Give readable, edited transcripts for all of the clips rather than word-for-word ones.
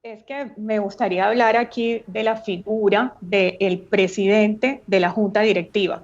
Es que me gustaría hablar aquí de la figura del presidente de la junta directiva.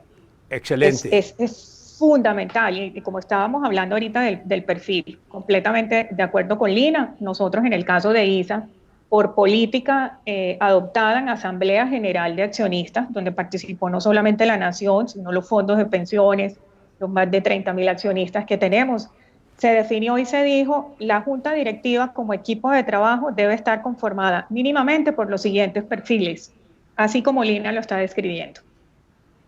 Excelente. Es fundamental y como estábamos hablando ahorita del perfil, completamente de acuerdo con Lina, nosotros en el caso de ISA, por política adoptada en Asamblea General de Accionistas, donde participó no solamente la Nación, sino los fondos de pensiones, los más de 30.000 accionistas que tenemos, se definió y se dijo, la junta directiva como equipo de trabajo debe estar conformada mínimamente por los siguientes perfiles, así como Lina lo está describiendo.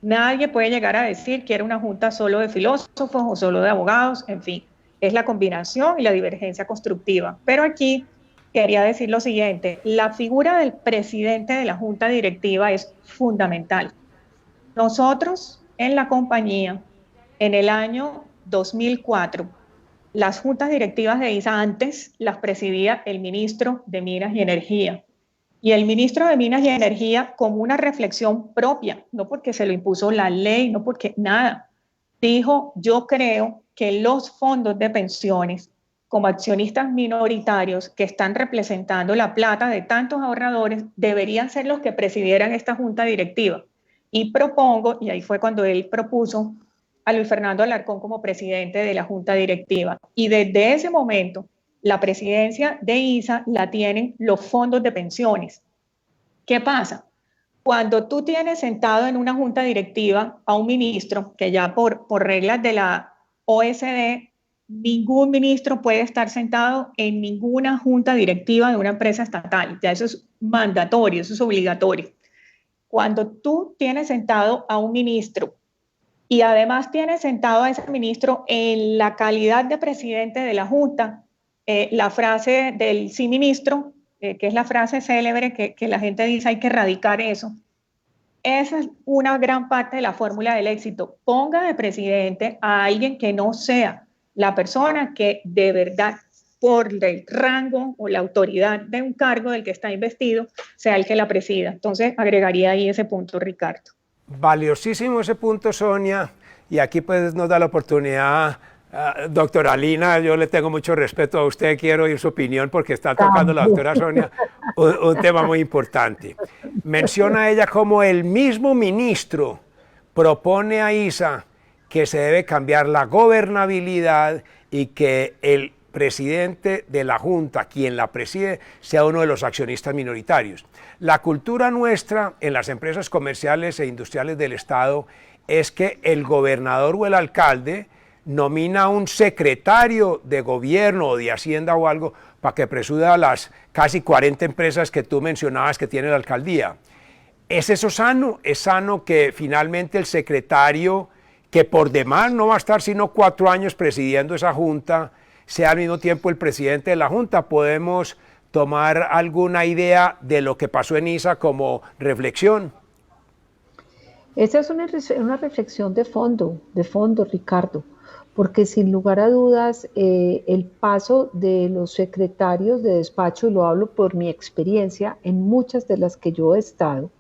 Nadie puede llegar a decir que era una junta solo de filósofos o solo de abogados, en fin, es la combinación y la divergencia constructiva. Pero aquí quería decir lo siguiente, la figura del presidente de la junta directiva es fundamental. Nosotros en la compañía, en el año 2004, las juntas directivas de ISA antes las presidía el ministro de Minas y Energía. Y el ministro de Minas y Energía, como una reflexión propia, no porque se lo impuso la ley, no porque nada, dijo, yo creo que los fondos de pensiones, como accionistas minoritarios que están representando la plata de tantos ahorradores, deberían ser los que presidieran esta junta directiva. Y propongo, y ahí fue cuando él propuso a Luis Fernando Alarcón como presidente de la junta directiva. Y desde ese momento, la presidencia de ISA la tienen los fondos de pensiones. ¿Qué pasa? Cuando tú tienes sentado en una junta directiva a un ministro, que ya por reglas de la OSD, ningún ministro puede estar sentado en ninguna junta directiva de una empresa estatal. Ya eso es mandatorio, eso es obligatorio. Cuando tú tienes sentado a un ministro y además tienes sentado a ese ministro en la calidad de presidente de la junta, la frase del sí ministro, que es la frase célebre que la gente dice hay que erradicar eso. Esa es una gran parte de la fórmula del éxito. Ponga de presidente a alguien que no sea la persona que de verdad, por el rango o la autoridad de un cargo del que está investido, sea el que la presida. Entonces, agregaría ahí ese punto, Ricardo. Valiosísimo ese punto, Sonia, y aquí pues nos da la oportunidad, doctora Lina, yo le tengo mucho respeto a usted, quiero oír su opinión porque está tocando la doctora Sonia un tema muy importante. Menciona ella como el mismo ministro propone a ISA que se debe cambiar la gobernabilidad y que el presidente de la Junta, quien la preside, sea uno de los accionistas minoritarios. La cultura nuestra en las empresas comerciales e industriales del Estado es que el gobernador o el alcalde nomina a un secretario de gobierno o de hacienda o algo para que presida las casi 40 empresas que tú mencionabas que tiene la alcaldía. ¿Es eso sano? ¿Es sano que finalmente el secretario, que por demás no va a estar sino 4 años presidiendo esa junta, sea al mismo tiempo el presidente de la junta? ¿Podemos tomar alguna idea de lo que pasó en ISA como reflexión? Esa es una reflexión de fondo, Ricardo, porque sin lugar a dudas el paso de los secretarios de despacho, y lo hablo por mi experiencia en muchas de las que yo he estado,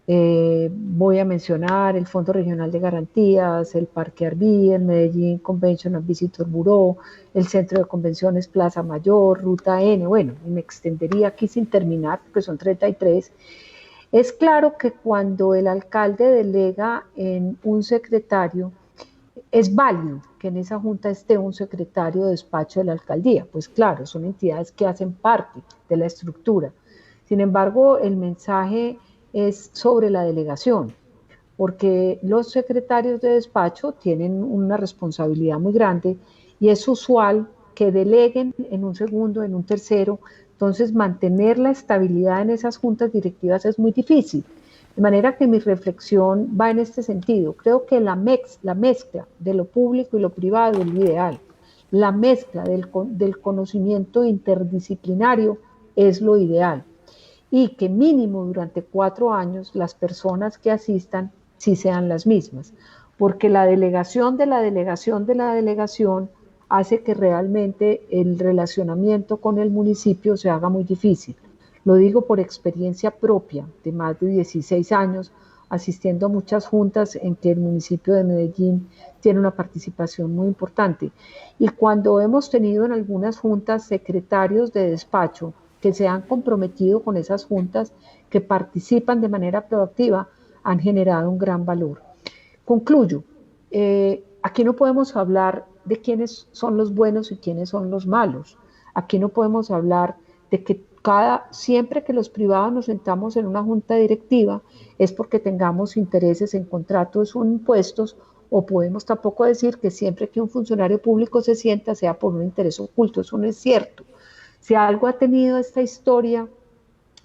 voy a mencionar el Fondo Regional de Garantías, el Parque Arví, el Medellín Convention and Visitor Bureau, el Centro de Convenciones Plaza Mayor, Ruta N, bueno, me extendería aquí sin terminar porque son 33. Es claro que cuando el alcalde delega en un secretario, es válido que en esa junta esté un secretario de despacho de la alcaldía, pues claro, son entidades que hacen parte de la estructura. Sin embargo, el mensaje es sobre la delegación, porque los secretarios de despacho tienen una responsabilidad muy grande y es usual que deleguen en un segundo, en un tercero. Entonces, mantener la estabilidad en esas juntas directivas es muy difícil. De manera que mi reflexión va en este sentido. Creo que la mezcla de lo público y lo privado es lo ideal. La mezcla del conocimiento interdisciplinario es lo ideal. Y que mínimo durante 4 años las personas que asistan sí sean las mismas. Porque la delegación de la delegación de la delegación hace que realmente el relacionamiento con el municipio se haga muy difícil. Lo digo por experiencia propia de más de 16 años asistiendo a muchas juntas en que el municipio de Medellín tiene una participación muy importante. Y cuando hemos tenido en algunas juntas secretarios de despacho que se han comprometido con esas juntas, que participan de manera proactiva, han generado un gran valor. Concluyo, aquí no podemos hablar de quiénes son los buenos y quiénes son los malos. Aquí no podemos hablar de que siempre que los privados nos sentamos en una junta directiva es porque tengamos intereses en contratos o en impuestos, o podemos tampoco decir que siempre que un funcionario público se sienta sea por un interés oculto. Eso no es cierto. Si algo ha tenido esta historia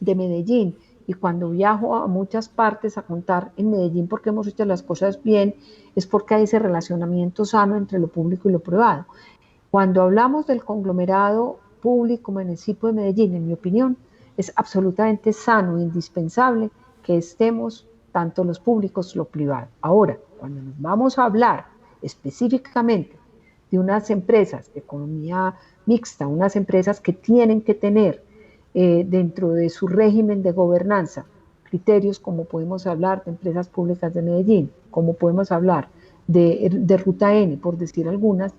de Medellín, y cuando viajo a muchas partes a contar en Medellín porque hemos hecho las cosas bien, es porque hay ese relacionamiento sano entre lo público y lo privado. Cuando hablamos del conglomerado público municipio de Medellín, en mi opinión, es absolutamente sano e indispensable que estemos tanto los públicos como los privados. Ahora, cuando nos vamos a hablar específicamente de unas empresas de economía mixta, unas empresas que tienen que tener dentro de su régimen de gobernanza criterios como podemos hablar de empresas públicas de Medellín, como podemos hablar de Ruta N, por decir algunas,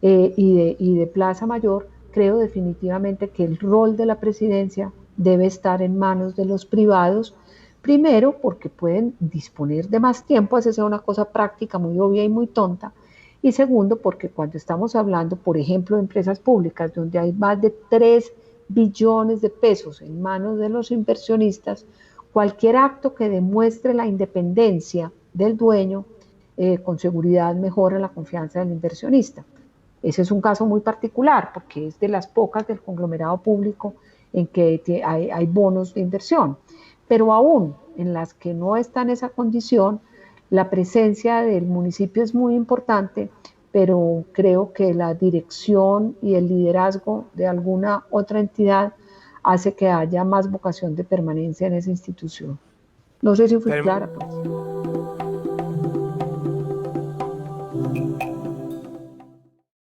y de Plaza Mayor, creo definitivamente que el rol de la presidencia debe estar en manos de los privados, primero porque pueden disponer de más tiempo, esa es una cosa práctica muy obvia y muy tonta, y segundo porque cuando estamos hablando, por ejemplo, de empresas públicas donde hay más de 3 billones de pesos en manos de los inversionistas, cualquier acto que demuestre la independencia del dueño, con seguridad mejora la confianza del inversionista. Ese es un caso muy particular porque es de las pocas del conglomerado público en que hay bonos de inversión. Pero aún en las que no está en esa condición, la presencia del municipio es muy importante, pero creo que la dirección y el liderazgo de alguna otra entidad hace que haya más vocación de permanencia en esa institución. No sé si fui clara, pues.